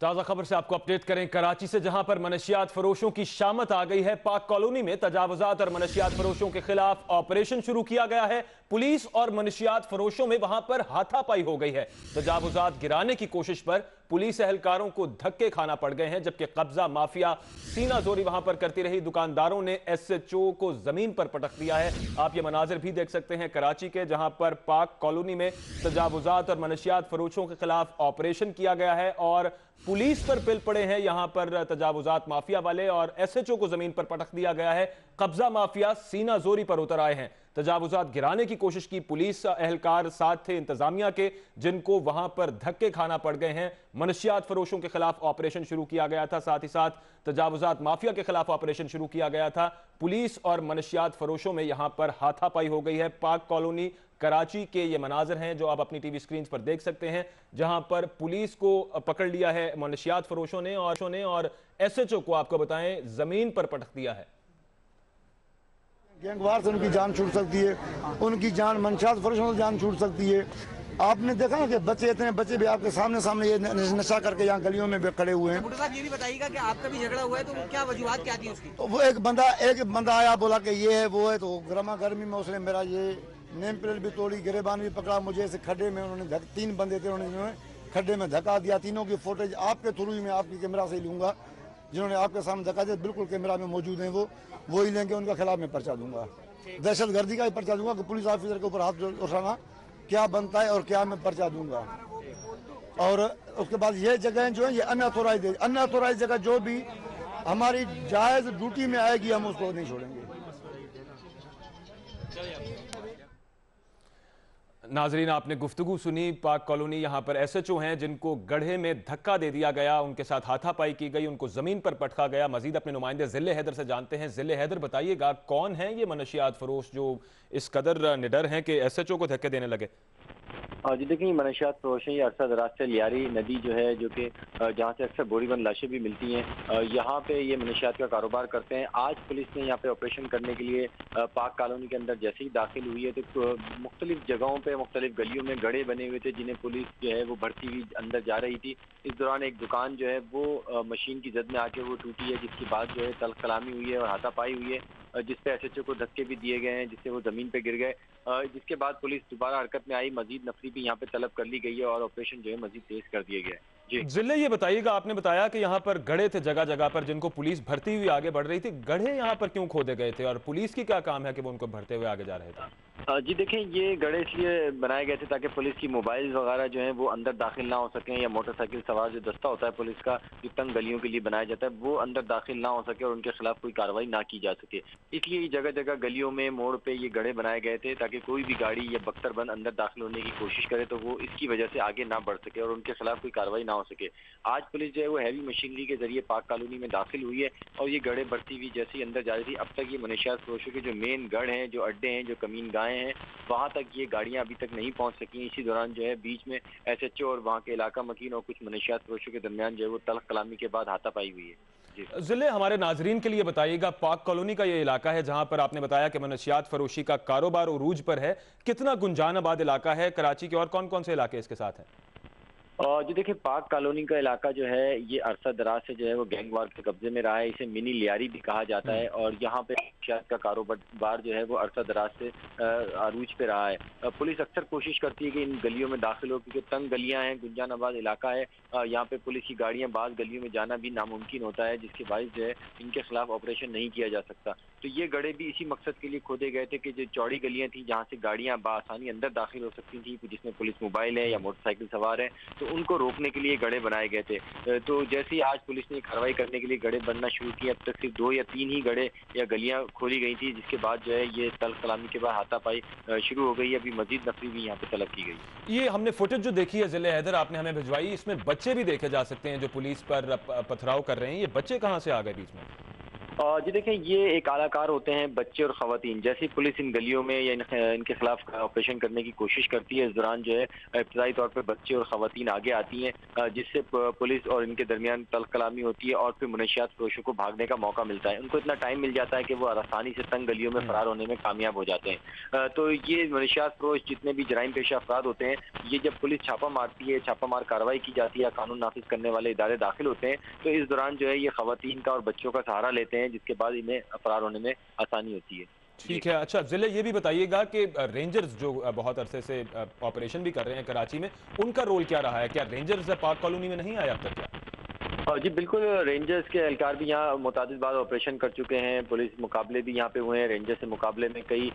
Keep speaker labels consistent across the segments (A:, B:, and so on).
A: ताजा खबर से आपको अपडेट करें कराची से, जहां पर मनशियात फरोशों की शामत आ गई है। पाक कॉलोनी में तजावुजात और मनशियात फरोशों के खिलाफ ऑपरेशन शुरू किया गया है। पुलिस और मनशियात फरोशों में वहां पर हाथापाई हो गई है। तजावुजात गिराने की कोशिश पर पुलिस एहलकारों को धक्के खाना पड़ गए हैं, जबकि कब्जा माफिया सीना जोरी वहां पर करती रही। दुकानदारों ने SHO को जमीन पर पटक दिया है। आप ये मनाजिर भी देख सकते हैं कराची के, जहां पर पाक कॉलोनी में तजावुजात और मनशियात फरोशों के खिलाफ ऑपरेशन किया गया है और पुलिस पर पिल पड़े हैं यहां पर तजावुजात माफिया वाले और SHO को जमीन पर पटक दिया गया है। कब्जा माफिया सीना जोरी पर उतर आए हैं। तजावुजात गिराने की कोशिश की। पुलिस एहलकार साथ थे इंतजामिया के, जिनको वहां पर धक्के खाना पड़ गए हैं। मनशियात फरोशों के खिलाफ ऑपरेशन शुरू किया गया था, साथ ही साथ तजावुजात माफिया के खिलाफ ऑपरेशन शुरू किया गया था। पुलिस और मनशियात फरोशों में यहां पर हाथापाई हो गई है। पाक कॉलोनी कराची के ये मनाजिर हैं जो आप अपनी टीवी स्क्रीन पर देख सकते हैं, जहां पर पुलिस को पकड़ लिया है मनशियात फरोशों ने और SHO को आपको बताएं जमीन पर पटक दिया है।
B: गैंगवार से उनकी जान छूट सकती है, उनकी जान मनशियात फरोशों से जान छूट सकती है। आपने देखा ना कि बच्चे, इतने बच्चे भी आपके सामने ये नशा करके यहाँ गलियों में खड़े हुए हैं।
C: भुट्टो साहब ये भी बताइएगा कि आपका भी झगड़ा हुआ है, तो क्या वजूहत क्या थी उसकी?
B: तो वो एक बंदा आया, बोला कि ये है वो है, तो गर्मा गर्मी में उसने मेरा ये नेम प्लेट भी तोड़ी, गिरेबान भी पकड़ा मुझे। ऐसे खड्डे में उन्होंने 3 बंदे थे, उन्होंने खड्डे में धक्का दिया। तीनों की फुटेज आपके थ्रू ही मैं आपकी कैमरा से ही लूंगा। जिन्होंने आपके सामने धक्का दिया बिल्कुल कैमरा में मौजूद हैं, वो ही लेंगे। उनका खिलाफ मैं पर्चा दूंगा, दहशतगर्दी का ही पर्चा दूंगा कि पुलिस ऑफिसर के ऊपर हाथ उठाना क्या बनता है और क्या मैं पर्चा दूंगा। और उसके बाद ये जगह जो है ये अनऑथोराइज जगह जो भी हमारी जायज ड्यूटी में आएगी हम उसको नहीं छोड़ेंगे।
A: नाजरीन, आपने गुफ्तगू सुनी। पाक कॉलोनी यहाँ पर SHO हैं जिनको गड्ढे में धक्का दे दिया गया, उनके साथ हाथापाई की गई, उनको जमीन पर पटका गया। मजीद अपने नुमाइंदे ज़िले हैदर से जानते हैं। ज़िले हैदर, बताइएगा कौन है ये मनशियात फरोश जो इस कदर निडर हैं कि SHO को धक्के देने लगे?
D: जी देखिए, मनशियात फरोश ये अरसा दराज से लियारी नदी जो है, जो कि जहाँ से अक्सर बोरीबंद लाशें भी मिलती हैं, यहाँ पे ये मनशियात का कारोबार करते हैं। आज पुलिस ने यहाँ पे ऑपरेशन करने के लिए पाक कॉलोनी के अंदर जैसे ही दाखिल हुई है तो मुख्तलिफ जगहों पे मुख्तलिफ गलियों में गड्ढे बने हुए थे, जिन्हें पुलिस जो है वो भरती हुई अंदर जा रही थी। इस दौरान एक दुकान जो है वो मशीन की जद में आके वो टूटी है, जिसके बाद जो है तल्ख कलामी हुई है और हाथापाई हुई है, जिसपे SHO को धक्के भी दिए गए हैं, जिससे वो जमीन पे गिर गए। जिसके बाद पुलिस दोबारा हरकत में आई, मजीद नफरी भी यहाँ पे तलब कर ली गई है और ऑपरेशन जो है मजीद तेज कर दिए गए। जी
A: जिले, ये बताइएगा, आपने बताया कि यहाँ पर गड्ढे थे जगह जगह पर जिनको पुलिस भरती हुई आगे बढ़ रही थी। गड्ढे यहाँ पर क्यों खोदे गए थे और पुलिस की क्या काम है कि वो उनको भरते हुए आगे जा रहे थे?
D: जी देखें, ये गड्ढे इसलिए बनाए गए थे ताकि पुलिस की मोबाइल वगैरह जो है वो अंदर दाखिल ना हो सकें, या मोटरसाइकिल सवार जो दस्ता होता है पुलिस का जो तंग गलियों के लिए बनाया जाता है वो अंदर दाखिल ना हो सके और उनके खिलाफ कोई कार्रवाई ना की जा सके। इसलिए जगह जगह गलियों में मोड़ पे ये गड्ढे बनाए गए थे ताकि कोई भी गाड़ी या बख्तरबंद अंदर दाखिल होने की कोशिश करे तो वो इसकी वजह से आगे ना बढ़ सके और उनके खिलाफ कोई कार्रवाई ना हो सके। आज पुलिस जो है वो हैवी मशीनरी के जरिए पाक कॉलोनी में दाखिल हुई है और ये गड्ढे बढ़ती हुई जैसे ही अंदर जा रही थी। अब तक ये मनशियात फरोशों के जो मेन गढ़ हैं, जो अड्डे हैं, जो कमीन गाहें हैं, वहाँ तक ये गाड़ियां अभी तक नहीं पहुंच सकी। इसी दौरान जो है बीच में SHO और वहाँ के इलाका मकीन और कुछ मनशियात फरोशों के दरमियान जो है वो तल्ख कलामी के बाद हाथापाई हुई है।
A: जिले, हमारे नाजरीन के लिए बताइएगा, पाक कॉलोनी का ये इलाका है जहां पर आपने बताया कि मनशियात फरोशी का कारोबार उरूज पर है। कितना गुंजान आबाद इलाका है कराची के और कौन कौन से इलाके इसके साथ हैं?
D: जी देखिए, पाक कॉलोनी का इलाका जो है ये अरसा दराज से जो है वो गैंगवार के कब्जे में रहा है। इसे मिनी लियारी भी कहा जाता है और यहाँ पे मनशियात का कारोबार जो है वो अरसा दराज से अरूज पे रहा है। पुलिस अक्सर कोशिश करती है कि इन गलियों में दाखिल हो, क्योंकि तंग गलियां हैं, गुंजान आबाद इलाका है। यहाँ पे पुलिस की गाड़ियाँ बाज़ गलियों में जाना भी नामुमकिन होता है, जिसके बायस जो है इनके खिलाफ ऑपरेशन नहीं किया जा सकता। तो ये गड्ढे भी इसी मकसद के लिए खोदे गए थे कि जो चौड़ी गलियाँ थी जहाँ से गाड़ियाँ बासानी अंदर दाखिल हो सकती थी, जिसमें पुलिस मोबाइल है या मोटरसाइकिल सवार है, तो उनको रोकने के लिए गड्ढे बनाए गए थे। तो जैसे ही आज पुलिस ने कार्रवाई करने के लिए गड्ढे बनना शुरू किया, अब तक सिर्फ 2 या 3 ही गड्ढे या गलियां खोली गई थी, जिसके बाद जो है ये तल्ख कलामी के बाद हाथापाई शुरू हो गई। अभी मजीद नफरी भी यहाँ पे तलब की गई।
A: ये हमने फुटेज जो देखी है जिले हैदर, आपने हमें भिजवाई, इसमें बच्चे भी देखे जा सकते हैं जो पुलिस पर पथराव कर रहे हैं। ये बच्चे कहाँ से आ गए बीच में?
D: जी देखें, ये एक आलाकार होते हैं बच्चे और ख़वातीन। जैसे ही पुलिस इन गलियों में या इनके खिलाफ ऑपरेशन करने की कोशिश करती है, इस दौरान जो है इब्तदाई तौर पर बच्चे और ख़वातीन आगे आती हैं, जिससे पुलिस और इनके दरमियान तल्ख़ कलामी होती है और फिर मनशियात फरोशों को भागने का मौका मिलता है। उनको इतना टाइम मिल जाता है कि वो आसानी से तंग गलियों में फ़रार होने में कामयाब हो जाते हैं। तो ये मनशियात फरोश जितने भी जराइम पेशा अफराद होते हैं, ये जब पुलिस छापा मारती है, छापामार कार्रवाई की जाती है या कानून नाफिज करने वाले इदारे दाखिल होते हैं, तो इस दौरान जो है ये ख़वातीन का और बच्चों का सहारा लेते हैं, जिसके बाद इन्हें फरार होने में आसानी होती है।
A: ठीक है। अच्छा जिले ये भी बताइएगा कि रेंजर्स जो बहुत अरसे से ऑपरेशन भी कर रहे हैं कराची में, उनका रोल क्या रहा है? क्या रेंजर्स पाक कॉलोनी में नहीं आए अब तक क्या?
D: जी बिल्कुल, रेंजर्स के एहलकार भी यहाँ मुतादिद बार ऑपरेशन कर चुके हैं। पुलिस मुकाबले भी यहाँ पे हुए हैं। रेंजर्स से मुकाबले में कई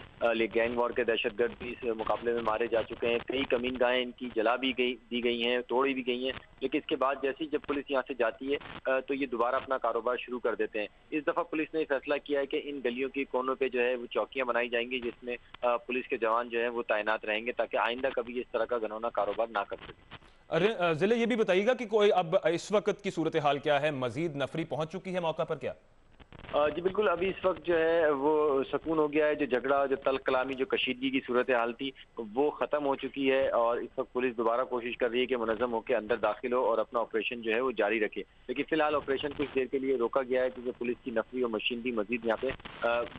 D: गैंग वॉर के दहशतगर्द भी इस मुकाबले में मारे जा चुके हैं। कई कमीनगाहें इनकी जला भी दी गई हैं, तोड़ी भी गई हैं। लेकिन इसके बाद जैसे ही जब पुलिस यहाँ से जाती है तो ये दोबारा अपना कारोबार शुरू कर देते हैं। इस दफ़ा पुलिस ने फैसला किया है कि इन गलियों की कोनों पर जो है वो चौकियाँ बनाई जाएंगी, जिसमें पुलिस के जवान जो है वो तैनात रहेंगे, ताकि आइंदा कभी इस तरह का घिनौना कारोबार ना कर सके।
A: अरे जिले ये भी बताइएगा कि कोई अब इस वक्त की सूरत हाल क्या है? मजीद नफरी पहुंच चुकी है मौका पर क्या?
D: जी बिल्कुल, अभी इस वक्त जो है वो सुकून हो गया है। जो झगड़ा, जो तल्ख कलामी, जो कशीदगी की सूरत हाल थी, वो ख़त्म हो चुकी है और इस वक्त पुलिस दोबारा कोशिश कर रही है कि मुनज़्ज़म होकर अंदर दाखिल हो और अपना ऑपरेशन जो है वो जारी रखे। लेकिन फिलहाल ऑपरेशन कुछ देर के लिए रोका गया है, क्योंकि पुलिस की नफरी और मशीनरी मजीद यहाँ पे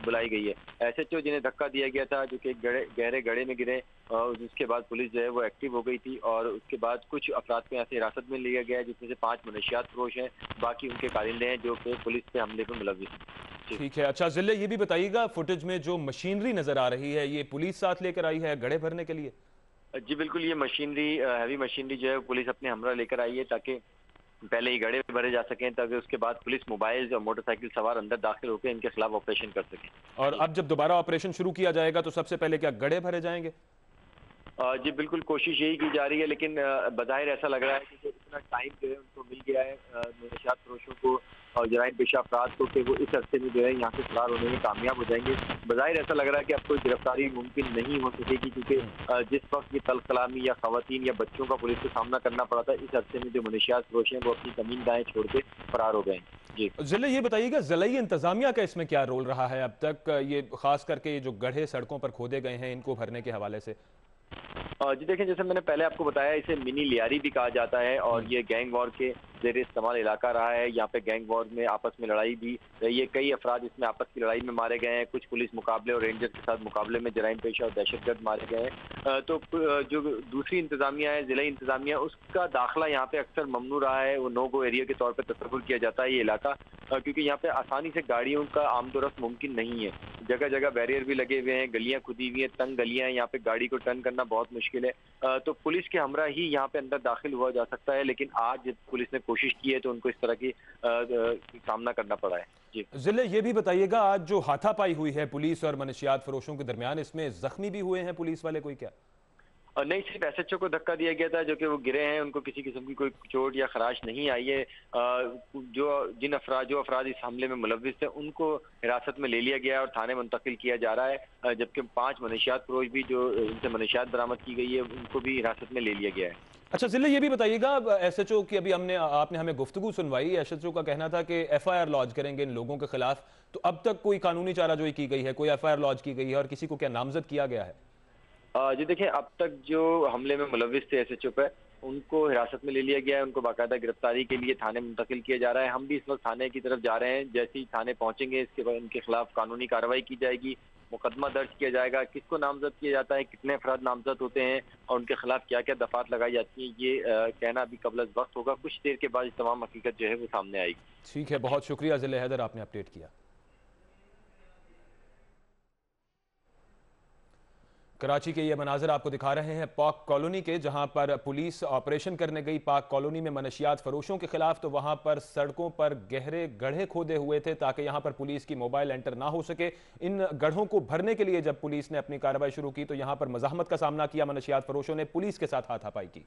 D: बुलाई गई है। SHO जिन्हें धक्का दिया गया था, जो कि गहरे गड्ढे में गिरे, उसके बाद पुलिस जो है वो एक्टिव हो गई थी और उसके बाद कुछ अफराद को यहाँ से हिरासत में लिया गया है, जिसमें से 5 मनशियात फरोश हैं, बाकी उनके कारिंदे हैं जो कि पुलिस के हमले में मुलव्विस हैं।
A: ठीक है। अच्छा जिले ये भी बताइएगा, फुटेज में जो मशीनरी नजर आ रही है, ये पुलिस साथ लेकर आई है गड्ढे भरने के लिए?
D: जी बिल्कुल, ये मशीनरी, हैवी मशीनरी जो है पुलिस अपने हमरा लेकर आई है, ताकि पहले ही गड्ढे भरे जा सकें, ताकि उसके बाद पुलिस मोबाइल और मोटरसाइकिल सवार अंदर दाखिल होकर इनके खिलाफ ऑपरेशन कर सके।
A: और अब जब दोबारा ऑपरेशन शुरू किया जाएगा तो सबसे पहले क्या गड्ढे भरे जाएंगे?
D: जी बिल्कुल, कोशिश यही की जा रही है, लेकिन बज़ाहिर ऐसा लग रहा है कि इतना टाइम जो है उनको मिल गया है नौशयात फरोशों को और जराइम पेशा अफराद को, कि वो इस अरसे में जो है यहाँ से फरार होने में कामयाब हो जाएंगे। बज़ाहिर ऐसा लग रहा है कि अब कोई गिरफ्तारी मुमकिन नहीं हो सकेगी, क्योंकि जिस वक्त ये तल्ख कलामी या खवातीन या बच्चों का पुलिस को सामना करना पड़ा था, इस अरसे में जो मनशियात फरोश हैं वो अपनी कमीनगाहें छोड़ के फरार हो गए हैं। जी
A: जिले ये बताइएगा, ज़िलाई इंतजामिया का इसमें क्या रोल रहा है अब तक? ये खास करके ये जो गड्ढे सड़कों पर खोदे गए हैं, इनको भरने के हवाले से।
D: जी देखें, जैसे मैंने पहले आपको बताया, इसे मिनी लियारी भी कहा जाता है और ये गैंग वॉर के ज़ेर इस्तेमाल इलाका रहा है। यहाँ पे गैंग वॉर में आपस में लड़ाई भी रही है। कई अफराद इसमें आपस की लड़ाई में मारे गए हैं। कुछ पुलिस मुकाबले और रेंजर्स के साथ मुकाबले में जराइम पेशा और दहशतगर्द मारे गए हैं। तो जो दूसरी इंतजामिया है, ज़िला इंतजामिया, उसका दाखिला यहाँ पे अक्सर ममनू रहा है। वो नो गो एरिया के तौर पर तस्वुर किया जाता है ये इलाका, क्योंकि यहाँ पे आसानी से गाड़ियों का आमदोरफ्त मुमकिन नहीं है। जगह जगह बैरियर भी लगे हुए हैं, गलियाँ खुदी हुई हैं, तंग गलियाँ हैं, यहाँ पे गाड़ी को टर्न करना बहुत मुश्किल है। तो पुलिस के हमरा ही यहाँ पे अंदर दाखिल हुआ जा सकता है, लेकिन आज जब पुलिस ने कोशिश की है तो उनको इस तरह की सामना करना पड़ा है। जी
A: जिले ये भी बताइएगा, आज जो हाथापाई हुई है पुलिस और मनशियात फरोशों के दरमियान, इसमें जख्मी भी हुए हैं पुलिस वाले कोई क्या?
D: नहीं, सिर्फ SHO को धक्का दिया गया था, जो कि वो गिरे हैं। उनको किसी किस्म की कोई चोट या खराश नहीं आई है। जो अफराद इस हमले में मुलव्विस थे, उनको हिरासत में ले लिया गया और थाने मुंतकिल किया जा रहा है, जबकि 5 मनशियात फरोश भी, जो इनसे मनशियात बरामद की गई है, उनको भी हिरासत में ले लिया गया है।
A: अच्छा जिले ये भी बताइएगा, SHO की अभी आपने हमें गुफ्तगू सुनवाई। SHO का कहना था कि FIR लॉन्च करेंगे इन लोगों के खिलाफ, तो अब तक कोई कानूनी चाराजोई की गई है? कोई FIR लॉन्च की गई है और किसी को क्या नामजद किया गया है?
D: जी देखें, अब तक जो हमले में मुलव्विस थे SHO पर, उनको हिरासत में ले लिया गया है। उनको बाकायदा गिरफ्तारी के लिए थाने मुंतकिल किया जा रहा है। हम भी इस वक्त थाने की तरफ जा रहे हैं। जैसे ही थाने पहुंचेंगे, इसके बाद उनके खिलाफ कानूनी कार्रवाई की जाएगी, मुकदमा दर्ज किया जाएगा। किसको नामजद किया जाता है, कितने अफराद नामजद होते हैं और उनके खिलाफ क्या क्या दफात लगाई जाती हैं, ये कहना अभी कबल वक्त होगा। कुछ देर के बाद तमाम हकीकत जो है वो सामने आएगी।
A: ठीक है, बहुत शुक्रिया जिले हैदर, आपने अपडेट किया। कराची के ये मनाजर आपको दिखा रहे हैं पाक कॉलोनी के, जहां पर पुलिस ऑपरेशन करने गई पाक कॉलोनी में मनशियात फरोशों के खिलाफ, तो वहां पर सड़कों पर गहरे गड्ढे खोदे हुए थे ताकि यहां पर पुलिस की मोबाइल एंटर ना हो सके। इन गड्ढों को भरने के लिए जब पुलिस ने अपनी कार्रवाई शुरू की तो यहां पर मज़ाहमत का सामना किया मनशियात फरोशों ने, पुलिस के साथ हाथापाई की।